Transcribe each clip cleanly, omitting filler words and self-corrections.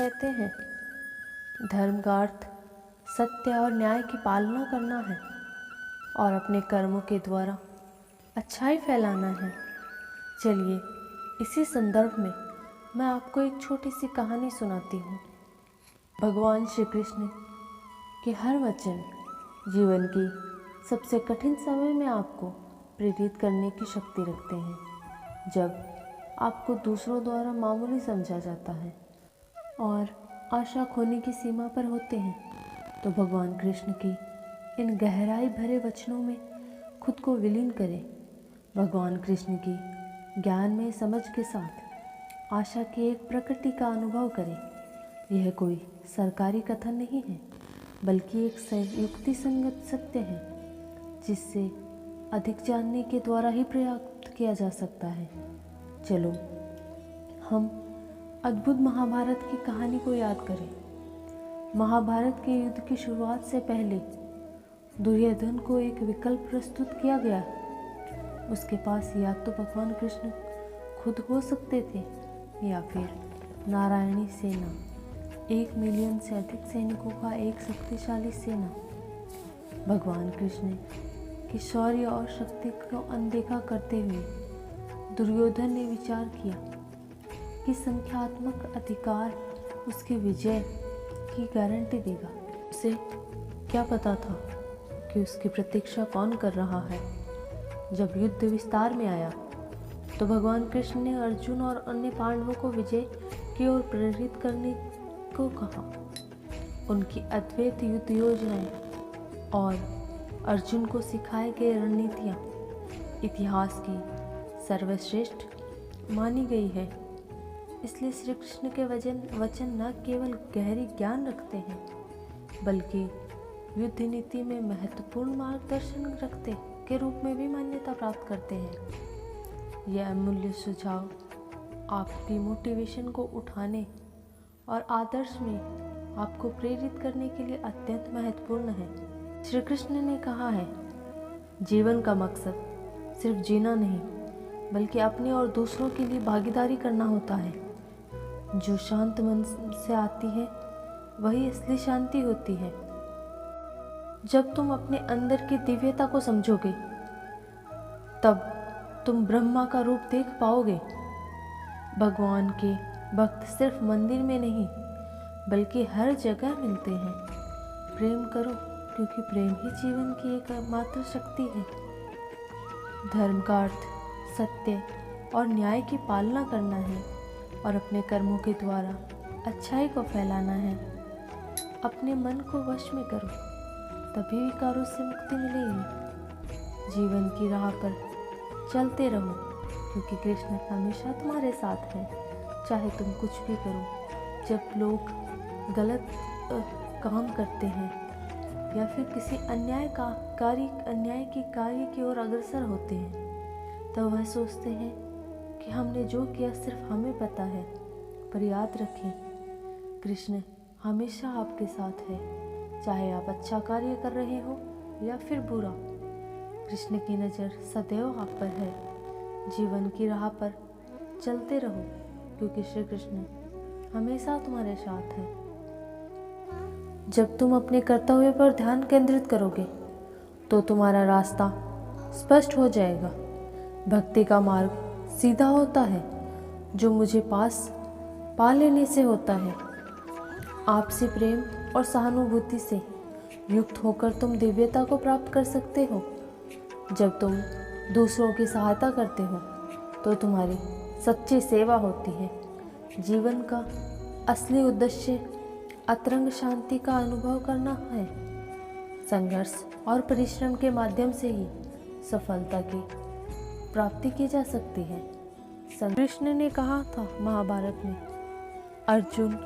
कहते हैं धर्म का अर्थ सत्य और न्याय की पालना करना है और अपने कर्मों के द्वारा अच्छाई फैलाना है। चलिए इसी संदर्भ में मैं आपको एक छोटी सी कहानी सुनाती हूँ। भगवान श्री कृष्ण के हर वचन जीवन की सबसे कठिन समय में आपको प्रेरित करने की शक्ति रखते हैं। जब आपको दूसरों द्वारा मामूली समझा जाता है और आशा खोने की सीमा पर होते हैं, तो भगवान कृष्ण की इन गहराई भरे वचनों में खुद को विलीन करें। भगवान कृष्ण की ज्ञान में समझ के साथ आशा की एक प्रकृति का अनुभव करें। यह कोई सरकारी कथन नहीं है, बल्कि एक युक्तिसंगत सत्य है जिससे अधिक जानने के द्वारा ही प्राप्त किया जा सकता है। चलो हम अद्भुत महाभारत की कहानी को याद करें। महाभारत के युद्ध की शुरुआत से पहले दुर्योधन को एक विकल्प प्रस्तुत किया गया। उसके पास या तो भगवान कृष्ण खुद हो सकते थे या फिर नारायणी सेना, 1 मिलियन से अधिक सैनिकों का एक शक्तिशाली सेना। भगवान कृष्ण की शौर्य और शक्ति को अनदेखा करते हुए दुर्योधन ने विचार किया कि संख्यात्मक अधिकार उसकी विजय की गारंटी देगा। उसे क्या पता था कि उसकी प्रतीक्षा कौन कर रहा है। जब युद्ध विस्तार में आया तो भगवान कृष्ण ने अर्जुन और अन्य पांडवों को विजय की ओर प्रेरित करने को कहा। उनकी अद्वैत युद्ध योजनाएं और अर्जुन को सिखाए गए रणनीतियाँ इतिहास की सर्वश्रेष्ठ मानी गई है। इसलिए श्री कृष्ण के वचन न केवल गहरी ज्ञान रखते हैं, बल्कि युद्ध नीति में महत्वपूर्ण मार्गदर्शन रखते के रूप में भी मान्यता प्राप्त करते हैं। यह अमूल्य सुझाव आपकी मोटिवेशन को उठाने और आदर्श में आपको प्रेरित करने के लिए अत्यंत महत्वपूर्ण है। श्री कृष्ण ने कहा है, जीवन का मकसद सिर्फ जीना नहीं, बल्कि अपने और दूसरों के लिए भागीदारी करना होता है। जो शांत मन से आती है वही असली शांति होती है। जब तुम अपने अंदर की दिव्यता को समझोगे, तब तुम ब्रह्मा का रूप देख पाओगे। भगवान के भक्त सिर्फ मंदिर में नहीं, बल्कि हर जगह मिलते हैं। प्रेम करो, क्योंकि प्रेम ही जीवन की एकमात्र शक्ति है। धर्म का अर्थ सत्य और न्याय की पालना करना है और अपने कर्मों के द्वारा अच्छाई को फैलाना है। अपने मन को वश में करो, तभी विकारों से मुक्ति मिलेगी। जीवन की राह पर चलते रहो, क्योंकि कृष्ण हमेशा तुम्हारे साथ है, चाहे तुम कुछ भी करो। जब लोग गलत काम करते हैं या फिर किसी अन्याय की कार्य की ओर अग्रसर होते हैं, तो वह सोचते हैं कि हमने जो किया सिर्फ हमें पता है। पर याद रखें, कृष्ण हमेशा आपके साथ है, चाहे आप अच्छा कार्य कर रहे हो या फिर बुरा। कृष्ण की नज़र सदैव आप पर है। जीवन की राह पर चलते रहो, क्योंकि श्री कृष्ण हमेशा तुम्हारे साथ है। जब तुम अपने कर्तव्य पर ध्यान केंद्रित करोगे, तो तुम्हारा रास्ता स्पष्ट हो जाएगा। भक्ति का मार्ग सीधा होता है, जो मुझे पा लेने से होता है। आपसी प्रेम और सहानुभूति से युक्त होकर तुम दिव्यता को प्राप्त कर सकते हो। जब तुम दूसरों की सहायता करते हो, तो तुम्हारी सच्ची सेवा होती है। जीवन का असली उद्देश्य अतरंग शांति का अनुभव करना है। संघर्ष और परिश्रम के माध्यम से ही सफलता की प्राप्ति की जा सकती है। कृष्ण ने कहा था महाभारत में, अर्जुन,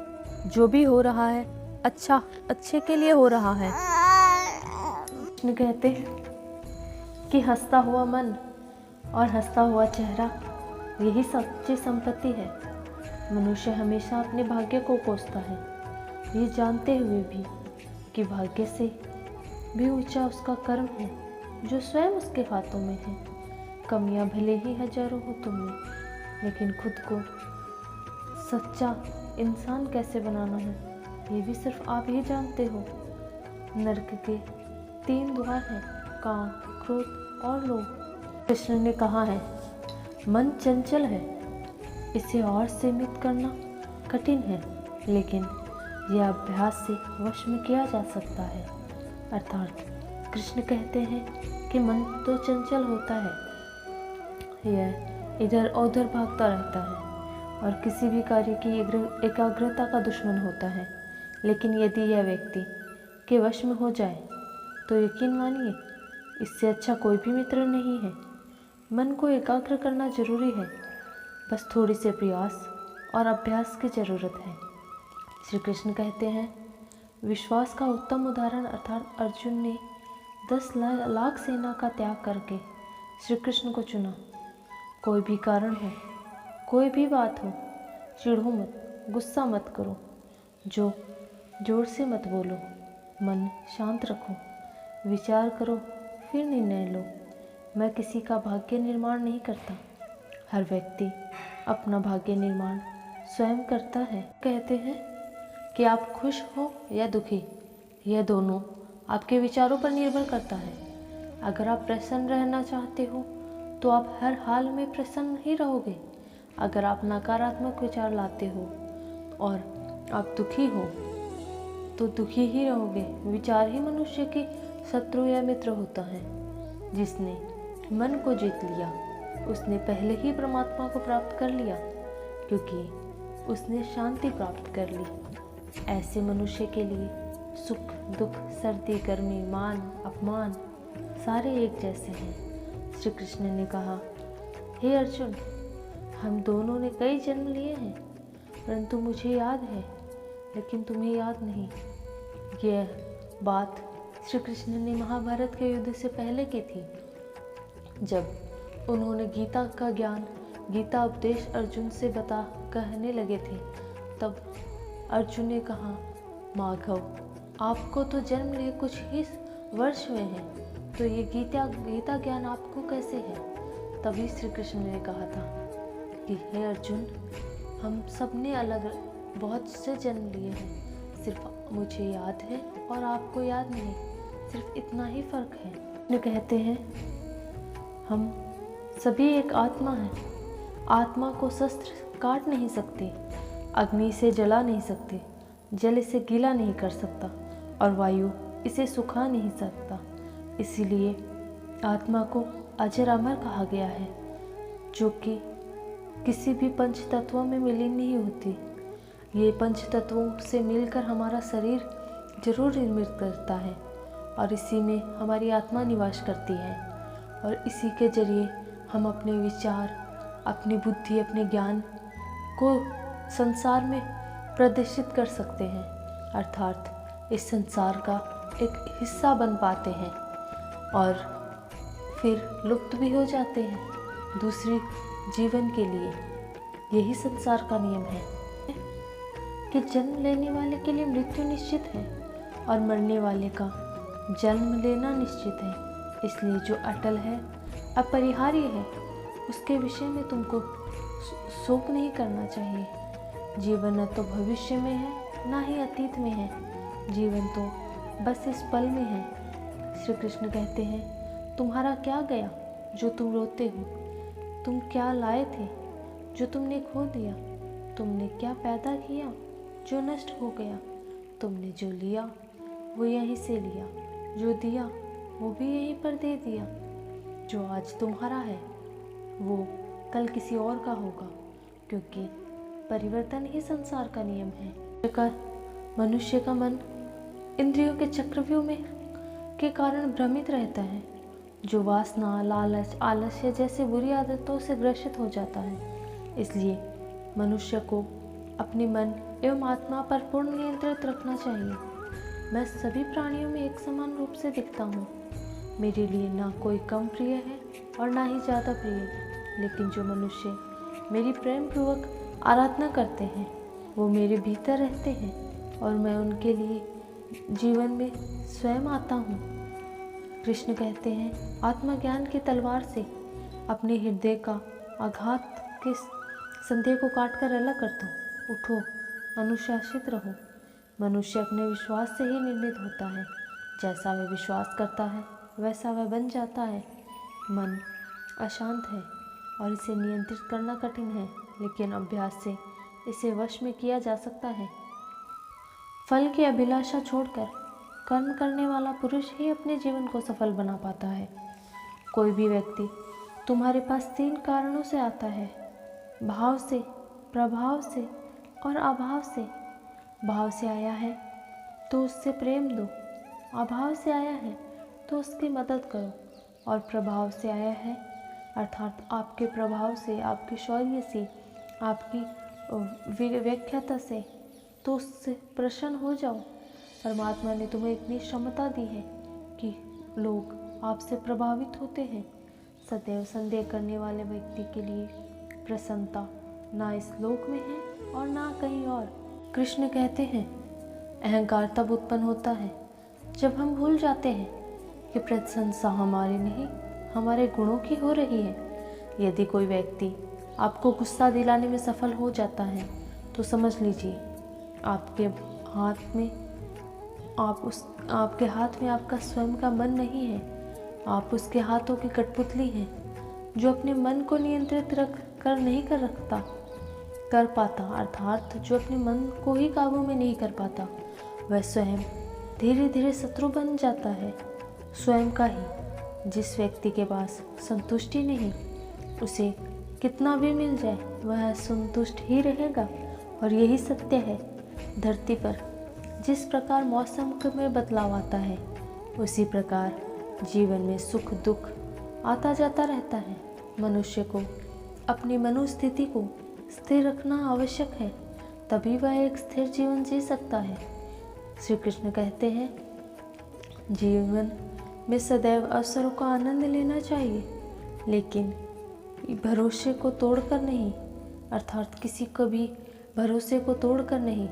जो भी हो रहा है अच्छे के लिए हो रहा है। कृष्ण कहते हैं कि हंसता हुआ मन और हंसता हुआ चेहरा यही सच्ची संपत्ति है। मनुष्य हमेशा अपने भाग्य को कोसता है, ये जानते हुए भी कि भाग्य से भी ऊंचा उसका कर्म है, जो स्वयं उसके हाथों में है। कमियां भले ही हजारों हो तुम में, लेकिन खुद को सच्चा इंसान कैसे बनाना है ये भी सिर्फ आप ही जानते हो। नरक के 3 द्वार हैं, काम, क्रोध और लोभ। कृष्ण ने कहा है, मन चंचल है, इसे और सीमित करना कठिन है, लेकिन यह अभ्यास से वश में किया जा सकता है। अर्थात कृष्ण कहते हैं कि मन तो चंचल होता है, यह इधर उधर भागता रहता है और किसी भी कार्य की एकाग्रता का दुश्मन होता है। लेकिन यदि यह व्यक्ति के वश में हो जाए तो यकीन मानिए, इससे अच्छा कोई भी मित्र नहीं है। मन को एकाग्र करना जरूरी है, बस थोड़ी से प्रयास और अभ्यास की ज़रूरत है। श्री कृष्ण कहते हैं, विश्वास का उत्तम उदाहरण अर्थात अर्जुन ने 10 लाख सेना का त्याग करके श्री कृष्ण को चुना। कोई भी कारण हो, कोई भी बात हो, चिढ़ो मत, गुस्सा मत करो, जोर से मत बोलो, मन शांत रखो, विचार करो, फिर निर्णय लो। मैं किसी का भाग्य निर्माण नहीं करता, हर व्यक्ति अपना भाग्य निर्माण स्वयं करता है। कहते हैं कि आप खुश हो या दुखी, यह दोनों आपके विचारों पर निर्भर करता है। अगर आप प्रसन्न रहना चाहते हो तो आप हर हाल में प्रसन्न ही रहोगे। अगर आप नकारात्मक विचार लाते हो और आप दुखी हो तो दुखी ही रहोगे। विचार ही मनुष्य के शत्रु या मित्र होता है। जिसने मन को जीत लिया उसने पहले ही परमात्मा को प्राप्त कर लिया, क्योंकि उसने शांति प्राप्त कर ली। ऐसे मनुष्य के लिए सुख दुख, सर्दी गर्मी, मान अपमान सारे एक जैसे हैं। श्री कृष्ण ने कहा, हे अर्जुन, हम दोनों ने कई जन्म लिए हैं, परंतु मुझे याद है लेकिन तुम्हें याद नहीं। यह बात श्री कृष्ण ने महाभारत के युद्ध से पहले की थी, जब उन्होंने गीता का ज्ञान, गीता उपदेश अर्जुन से कहने लगे थे। तब अर्जुन ने कहा, माधव, आपको तो जन्म लिए कुछ ही वर्ष हुए हैं, तो ये गीता ज्ञान आपको कैसे है? तभी श्री कृष्ण ने कहा था कि हे अर्जुन, हम सब ने अलग बहुत से जन्म लिए हैं, सिर्फ मुझे याद है और आपको याद नहीं, सिर्फ इतना ही फर्क है। ये कहते हैं, हम सभी एक आत्मा हैं। आत्मा को शस्त्र काट नहीं सकते, अग्नि से जला नहीं सकते, जल इसे गीला नहीं कर सकता और वायु इसे सुखा नहीं सकता। इसीलिए आत्मा को अजर अमर कहा गया है, जो कि किसी भी पंच तत्वों में विलीन नहीं होती। ये पंच तत्वों से मिलकर हमारा शरीर जरूर निर्मित करता है और इसी में हमारी आत्मा निवास करती है और इसी के जरिए हम अपने विचार, अपनी बुद्धि, अपने ज्ञान को संसार में प्रदर्शित कर सकते हैं, अर्थात इस संसार का एक हिस्सा बन पाते हैं और फिर लुप्त भी हो जाते हैं दूसरी जीवन के लिए। यही संसार का नियम है कि जन्म लेने वाले के लिए मृत्यु निश्चित है और मरने वाले का जन्म लेना निश्चित है। इसलिए जो अटल है, अपरिहार्य है, उसके विषय में तुमको शोक नहीं करना चाहिए। जीवन न तो भविष्य में है, ना ही अतीत में है, जीवन तो बस इस पल में है। श्री कृष्ण कहते हैं, तुम्हारा क्या गया जो तुम रोते हो? तुम क्या लाए थे जो तुमने खो दिया? तुमने क्या पैदा किया जो नष्ट हो गया? तुमने जो लिया वो यहीं से लिया, जो दिया वो भी यहीं पर दे दिया। जो आज तुम्हारा है वो कल किसी और का होगा, क्योंकि परिवर्तन ही संसार का नियम है। मनुष्य का मन इंद्रियों के चक्रव्यूह में के कारण भ्रमित रहता है, जो वासना, लालच, आलस्य जैसे बुरी आदतों से ग्रसित हो जाता है। इसलिए मनुष्य को अपने मन एवं आत्मा पर पूर्ण नियंत्रित रखना चाहिए। मैं सभी प्राणियों में एक समान रूप से दिखता हूँ। मेरे लिए ना कोई कम प्रिय है और ना ही ज़्यादा प्रिय, लेकिन जो मनुष्य मेरी प्रेम पूर्वक आराधना करते हैं वो मेरे भीतर रहते हैं और मैं उनके लिए जीवन में स्वयं आता हूँ। कृष्ण कहते हैं, आत्मज्ञान की तलवार से अपने हृदय का आघात के संदेह को काट कर अलग कर दो। उठो, अनुशासित रहो। मनुष्य अपने विश्वास से ही निर्मित होता है। जैसा वह विश्वास करता है वैसा वह बन जाता है। मन अशांत है और इसे नियंत्रित करना कठिन है, लेकिन अभ्यास से इसे वश में किया जा सकता है। फल की अभिलाषा छोड़कर कर्म करने वाला पुरुष ही अपने जीवन को सफल बना पाता है। कोई भी व्यक्ति तुम्हारे पास 3 कारणों से आता है: भाव से, प्रभाव से और अभाव से। भाव से आया है तो उससे प्रेम दो, अभाव से आया है तो उसकी मदद करो, और प्रभाव से आया है अर्थात आपके प्रभाव से, आपके शौर्य से, आपकी व्याख्याता से, तो उससे प्रसन्न हो जाओ। परमात्मा ने तुम्हें इतनी क्षमता दी है कि लोग आपसे प्रभावित होते हैं। सदैव संदेह करने वाले व्यक्ति के लिए प्रसन्नता ना इस लोक में है और ना कहीं और। कृष्ण कहते हैं, अहंकार तब उत्पन्न होता है जब हम भूल जाते हैं कि प्रशंसा हमारी नहीं, हमारे गुणों की हो रही है। यदि कोई व्यक्ति आपको गुस्सा दिलाने में सफल हो जाता है तो समझ लीजिए आपके हाथ में आपका स्वयं का मन नहीं है। आप उसके हाथों की कठपुतली हैं जो अपने मन को नियंत्रित नहीं कर पाता, अर्थात जो अपने मन को ही काबू में नहीं कर पाता, वह स्वयं धीरे धीरे शत्रु बन जाता है स्वयं का ही। जिस व्यक्ति के पास संतुष्टि नहीं, उसे कितना भी मिल जाए वह संतुष्ट ही रहेगा। और यही सत्य है। धरती पर जिस प्रकार मौसम में बदलाव आता है, उसी प्रकार जीवन में सुख दुख आता जाता रहता है। मनुष्य को अपनी मनोस्थिति को स्थिर रखना आवश्यक है, तभी वह एक स्थिर जीवन जी सकता है। श्री कृष्ण कहते हैं, जीवन में सदैव अवसरों का आनंद लेना चाहिए, लेकिन भरोसे को तोड़कर नहीं, अर्थात किसी को भी भरोसे को तोड़कर नहीं,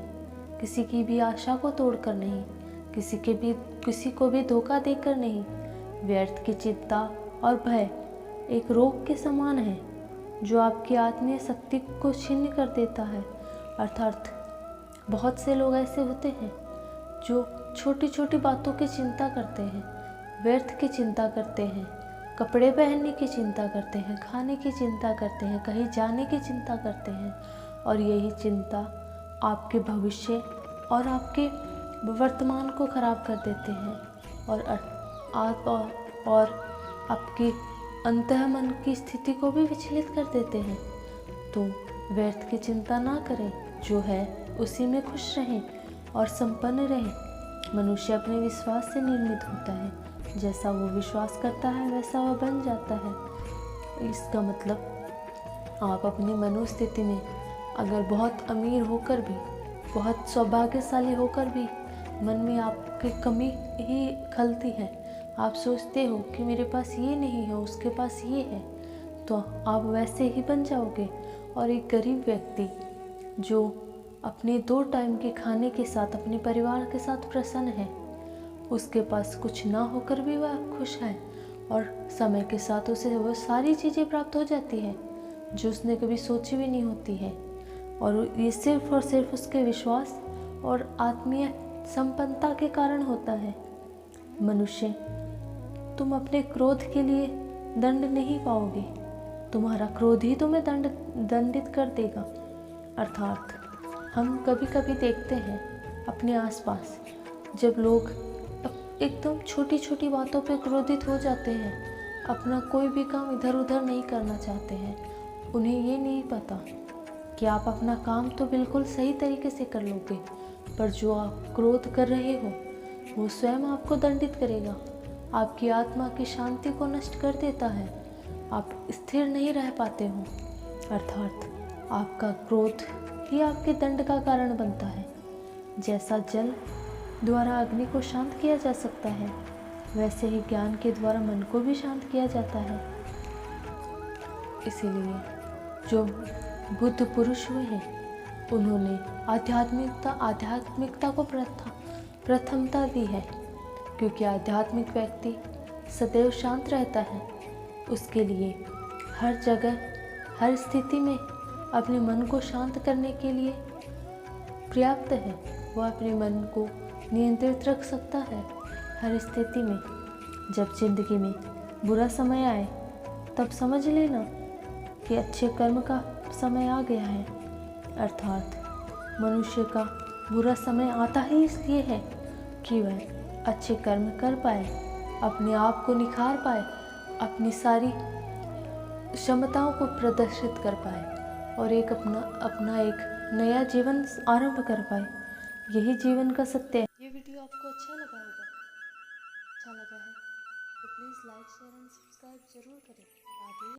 किसी की भी आशा को तोड़कर नहीं, किसी को भी धोखा देकर नहीं। व्यर्थ की चिंता और भय एक रोग के समान है जो आपकी आत्मीय शक्ति को छीन कर देता है। अर्थात बहुत से लोग ऐसे होते हैं जो छोटी छोटी बातों की चिंता करते हैं, व्यर्थ की चिंता करते हैं, कपड़े पहनने की चिंता करते हैं, खाने की चिंता करते हैं, कहीं जाने की चिंता करते हैं, और यही चिंता आपके भविष्य और आपके वर्तमान को खराब कर देते हैं और आपकी अंतःमन की स्थिति को भी विचलित कर देते हैं। तो व्यर्थ की चिंता ना करें, जो है उसी में खुश रहें और संपन्न रहें। मनुष्य अपने विश्वास से निर्मित होता है। जैसा वो विश्वास करता है वैसा वह बन जाता है। इसका मतलब आप अपनी मनोस्थिति में अगर बहुत अमीर होकर भी, बहुत सौभाग्यशाली होकर भी मन में आपकी कमी ही खलती है, आप सोचते हो कि मेरे पास ये नहीं है, उसके पास ये है, तो आप वैसे ही बन जाओगे। और एक गरीब व्यक्ति जो अपने 2 टाइम के खाने के साथ अपने परिवार के साथ प्रसन्न है, उसके पास कुछ ना होकर भी वह खुश है, और समय के साथ उसे वो सारी चीज़ें प्राप्त हो जाती है जो उसने कभी सोची भी नहीं होती है। और ये सिर्फ और सिर्फ उसके विश्वास और आत्मीय संपन्नता के कारण होता है। मनुष्य, तुम अपने क्रोध के लिए दंड नहीं पाओगे, तुम्हारा क्रोध ही तुम्हें दंडित कर देगा। अर्थात हम कभी कभी देखते हैं अपने आसपास, जब लोग एकदम छोटी छोटी बातों पे क्रोधित हो जाते हैं, अपना कोई भी काम इधर उधर नहीं करना चाहते हैं। उन्हें ये नहीं पता कि आप अपना काम तो बिल्कुल सही तरीके से कर लोगे, पर जो आप क्रोध कर रहे हो वो स्वयं आपको दंडित करेगा, आपकी आत्मा की शांति को नष्ट कर देता है, आप स्थिर नहीं रह पाते हो। अर्थात आपका क्रोध ही आपके दंड का कारण बनता है। जैसा जल द्वारा अग्नि को शांत किया जा सकता है, वैसे ही ज्ञान के द्वारा मन को भी शांत किया जाता है। इसीलिए जो बुद्ध पुरुष हुए हैं, उन्होंने आध्यात्मिकता को प्रथमता दी है, क्योंकि आध्यात्मिक व्यक्ति सदैव शांत रहता है। उसके लिए हर जगह, हर स्थिति में अपने मन को शांत करने के लिए पर्याप्त है। वह अपने मन को नियंत्रित रख सकता है हर स्थिति में। जब जिंदगी में बुरा समय आए तब समझ लेना कि अच्छे कर्म का समय आ गया है। अर्थात मनुष्य का बुरा समय आता ही इसलिए है कि वह अच्छे कर्म कर पाए, अपने आप को निखार पाए, अपनी सारी क्षमताओं को प्रदर्शित कर पाए और अपना एक नया जीवन आरंभ कर पाए। यही जीवन का सत्य है। ये वीडियो आपको अच्छा लगा होगा। अच्छा लगा है तो please like share and subscribe जरूर करें। राधे।